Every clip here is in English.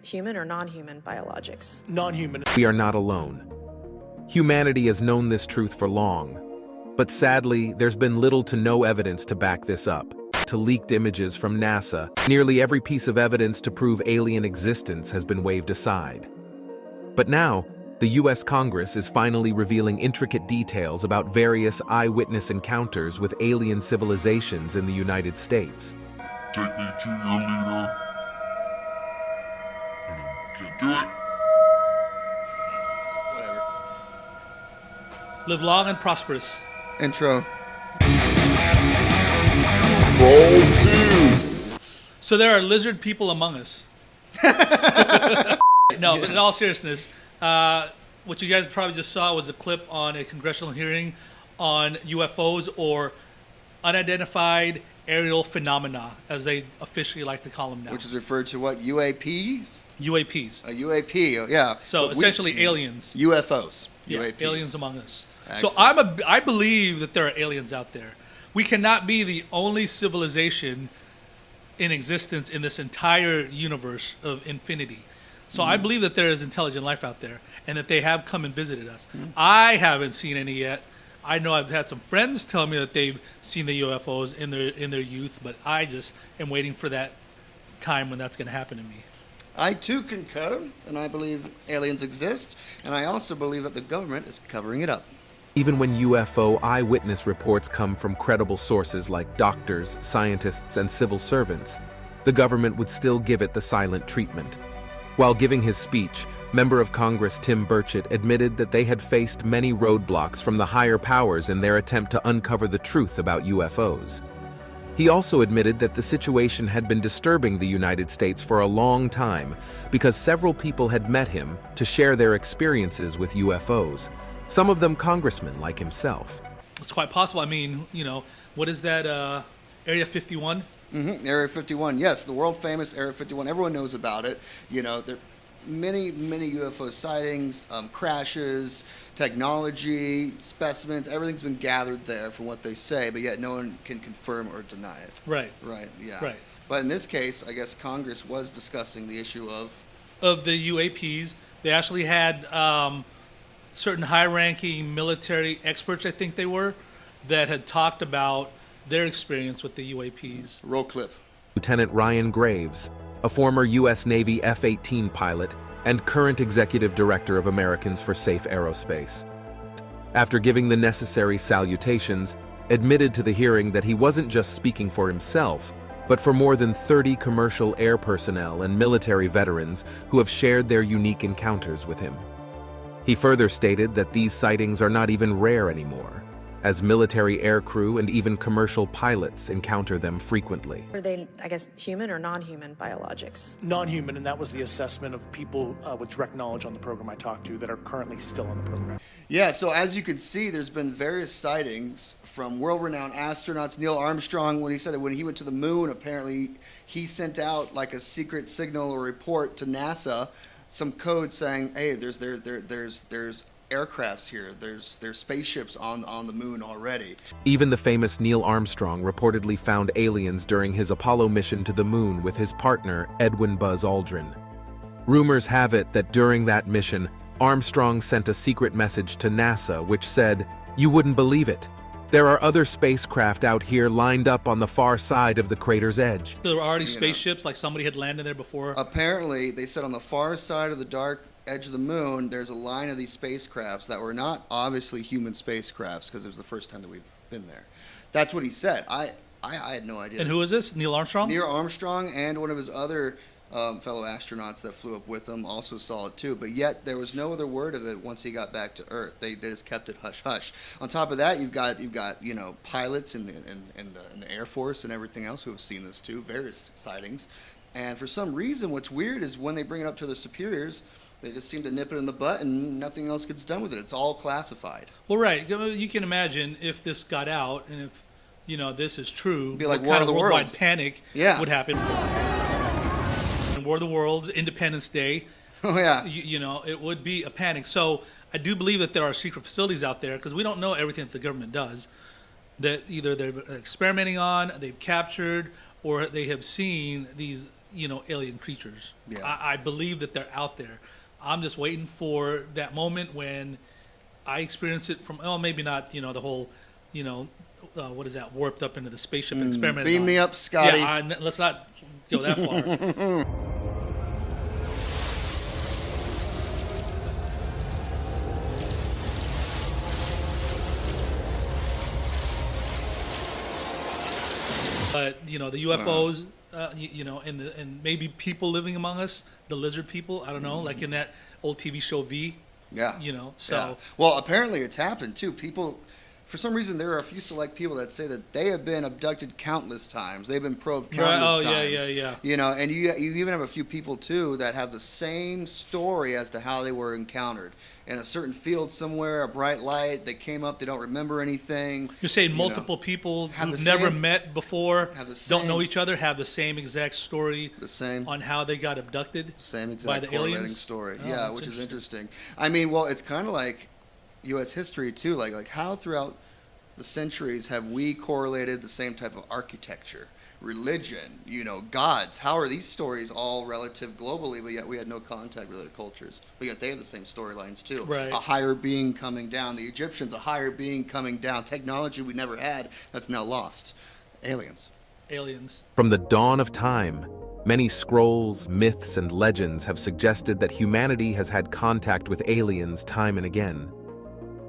human or non-human biologics. Non-human. We are not alone. Humanity has known this truth for long, but sadly, there's been little to no evidence to back this up. To leaked images from NASA, nearly every piece of evidence to prove alien existence has been waved aside. But now, the U.S. Congress is finally revealing intricate details about various eyewitness encounters with alien civilizations in the United States. Take me to your leader. Can't do it. Whatever. Live long and prosperous. Intro. Roll 2. So there are lizard people among us. No, but in all seriousness, what you guys probably just saw was a clip on a congressional hearing on UFOs, or unidentified aerial phenomena, as they officially like to call them now. Which is referred to what? UAPs? UAPs. A UAP, yeah. So But essentially aliens. UFOs. Yeah, UAPs. aliens among us. Excellent. So I believe that there are aliens out there. We cannot be the only civilization in existence in this entire universe of infinity. So I believe that there is intelligent life out there, and that they have come and visited us. I haven't seen any yet. I know I've had some friends tell me that they've seen the UFOs in their youth, but I just am waiting for that time when that's going to happen to me. I too concur, and I believe aliens exist, and I also believe that the government is covering it up. Even when UFO eyewitness reports come from credible sources like doctors, scientists, and civil servants, the government would still give it the silent treatment. While giving his speech, Member of Congress Tim Burchett admitted that they had faced many roadblocks from the higher powers in their attempt to uncover the truth about UFOs. He also admitted that the situation had been disturbing the United States for a long time because several people had met him to share their experiences with UFOs, some of them congressmen like himself. It's quite possible. I mean, what is that, Area 51? Area 51, yes, the world famous Area 51. Everyone knows about it. There are many UFO sightings, crashes, technology, specimens. Everything's been gathered there from what they say, but yet no one can confirm or deny it. Right. Right, yeah. Right. But in this case, I guess Congress was discussing the issue of the UAPs. They actually had certain high-ranking military experts, I think they were, that had talked about their experience with the UAPs. roll clip. Lieutenant Ryan Graves, a former U.S. Navy F-18 pilot and current executive director of Americans for Safe Aerospace. After giving the necessary salutations, admitted to the hearing that he wasn't just speaking for himself, but for more than 30 commercial air personnel and military veterans who have shared their unique encounters with him. He further stated that these sightings are not even rare anymore, as military aircrew and even commercial pilots encounter them frequently. Are they, human or non-human biologics? Non-human, and that was the assessment of people with direct knowledge on the program I talked to that are currently still on the program. Yeah, so as you can see, there's been various sightings from world-renowned astronauts. Neil Armstrong, when he said that when he went to the moon, apparently he sent out like a secret signal or report to NASA, some code saying, hey, there's aircrafts here, there's spaceships on the moon already. Even the famous Neil Armstrong reportedly found aliens during his Apollo mission to the moon with his partner, Edwin Buzz Aldrin. Rumors have it that during that mission, Armstrong sent a secret message to NASA which said, "You wouldn't believe it. There are other spacecraft out here lined up on the far side of the crater's edge." There were already spaceships, like somebody had landed there before. Apparently, they said on the far side of the dark edge of the moon, there's a line of these spacecrafts that were not obviously human spacecrafts, because it was the first time that we've been there. That's what he said. I had no idea. And who is this? Neil Armstrong? Neil Armstrong and one of his other fellow astronauts that flew up with him also saw it too, but yet there was no other word of it once he got back to Earth. They just kept it hush hush. On top of that, you've got pilots in the Air Force and everything else who have seen this too, various sightings. And for some reason, what's weird is when they bring it up to their superiors, they just seem to nip it in the butt and nothing else gets done with it. It's all classified. Well, right. You can imagine if this got out and if this is true, it'd be like what War kind of the worldwide Worlds. panic would happen. War of the Worlds, Independence Day. Oh yeah. It would be a panic. So I do believe that there are secret facilities out there, because we don't know everything that the government does, that either they're experimenting on, they've captured, or they have seen these alien creatures. Yeah. I believe that they're out there. I'm just waiting for that moment when I experience it from, maybe not, the whole, what is that, warped up into the spaceship and experimented Beam on. me up, Scotty. Yeah, let's not go that far. But the UFOs, and maybe people living among us, the lizard people. I don't know, like in that old TV show V. Yeah. So. Yeah. Well, apparently it's happened too. People, for some reason, there are a few select people that say that they have been abducted countless times. They've been probed countless times. Yeah. And you even have a few people too that have the same story as to how they were encountered. In a certain field somewhere, a bright light, they came up, they don't remember anything. You're saying multiple people who've never met before, don't know each other, have the same exact story on how they got abducted? Same exact by the correlating aliens? story. Oh, Yeah, which is interesting. I mean, well, it's kind of like U.S. history too. Like how throughout the centuries have we correlated the same type of architecture, religion, gods? How are these stories all relative globally, but yet we had no contact with other cultures? But yet they have the same storylines too. Right. A higher being coming down. The Egyptians, a higher being coming down. Technology we never had that's now lost. Aliens. From the dawn of time, many scrolls, myths, and legends have suggested that humanity has had contact with aliens time and again.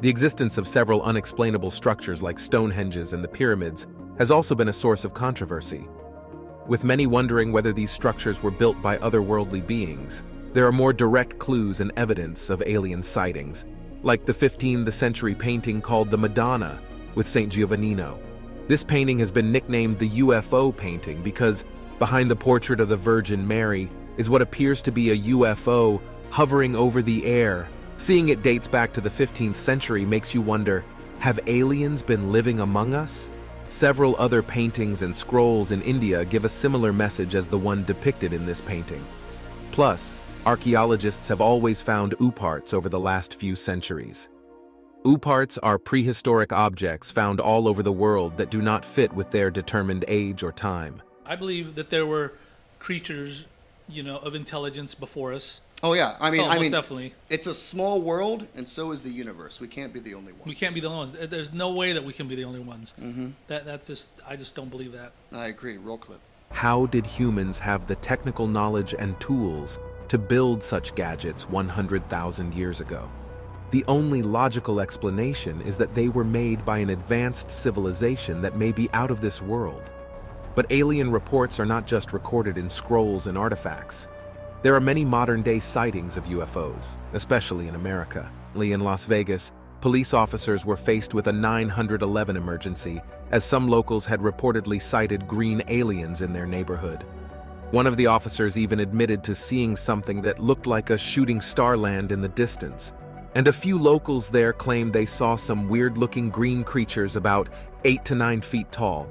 The existence of several unexplainable structures like Stonehenges and the pyramids has also been a source of controversy. With many wondering whether these structures were built by otherworldly beings, there are more direct clues and evidence of alien sightings, like the 15th century painting called the Madonna with St. Giovannino. This painting has been nicknamed the UFO painting because behind the portrait of the Virgin Mary is what appears to be a UFO hovering over the air. Seeing it dates back to the 15th century makes you wonder, have aliens been living among us? Several other paintings and scrolls in India give a similar message as the one depicted in this painting. Plus, archaeologists have always found ooparts over the last few centuries. Ooparts are prehistoric objects found all over the world that do not fit with their determined age or time. I believe that there were creatures, of intelligence before us. Oh yeah, I mean, definitely. It's a small world, and so is the universe. We can't be the only ones. We can't be the only ones. There's no way that we can be the only ones. Mm-hmm. I just don't believe that. I agree. Roll clip. How did humans have the technical knowledge and tools to build such gadgets 100,000 years ago? The only logical explanation is that they were made by an advanced civilization that may be out of this world. But alien reports are not just recorded in scrolls and artifacts. There are many modern-day sightings of UFOs, especially in America. In Las Vegas, police officers were faced with a 911 emergency, as some locals had reportedly sighted green aliens in their neighborhood. One of the officers even admitted to seeing something that looked like a shooting star land in the distance. And a few locals there claimed they saw some weird-looking green creatures about 8 to 9 feet tall.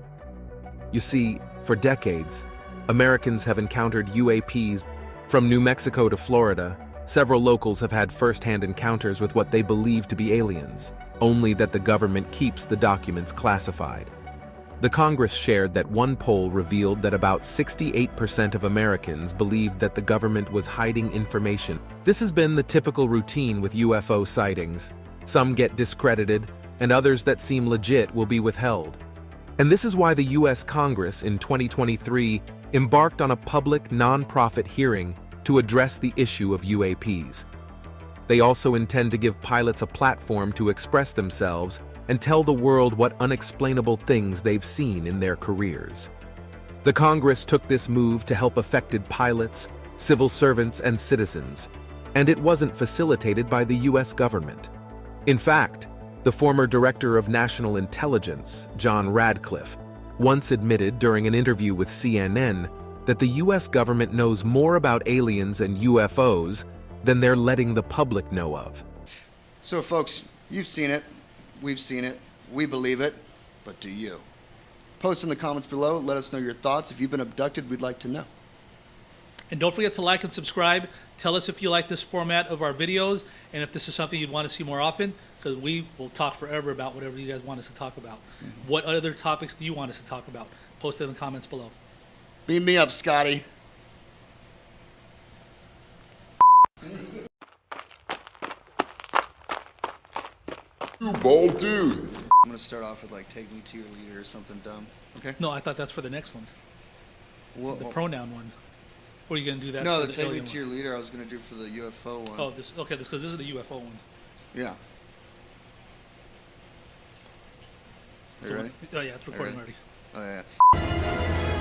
You see, for decades, Americans have encountered UAPs. From New Mexico to Florida, several locals have had first-hand encounters with what they believe to be aliens, only that the government keeps the documents classified. The Congress shared that one poll revealed that about 68% of Americans believed that the government was hiding information. This has been the typical routine with UFO sightings. Some get discredited, and others that seem legit will be withheld. And this is why the U.S. Congress in 2023 embarked on a public, non-profit hearing to address the issue of UAPs. They also intend to give pilots a platform to express themselves and tell the world what unexplainable things they've seen in their careers. The Congress took this move to help affected pilots, civil servants, and citizens, and it wasn't facilitated by the U.S. government. In fact, the former Director of National Intelligence, John Radcliffe, once admitted during an interview with CNN that the U.S. government knows more about aliens and UFOs than they're letting the public know of. So, folks, you've seen it, we've seen it, we believe it, but do you? Post in the comments below, let us know your thoughts. If you've been abducted, we'd like to know. And don't forget to like and subscribe. Tell us if you like this format of our videos and if this is something you'd want to see more often, because we will talk forever about whatever you guys want us to talk about. Mm-hmm. What other topics do you want us to talk about? Post it in the comments below. Beam me up, Scotty. Two bald dudes. I'm gonna start off with like "take me to your leader" or something dumb. Okay. No, I thought that's for the next one, the pronoun one. Or are you gonna do that? No, for the "take me alien to one? your leader" I was gonna do for the UFO one. Oh, this because this is the UFO one. Yeah. Are you ready? Oh yeah, it's recording Ready? already. Oh yeah.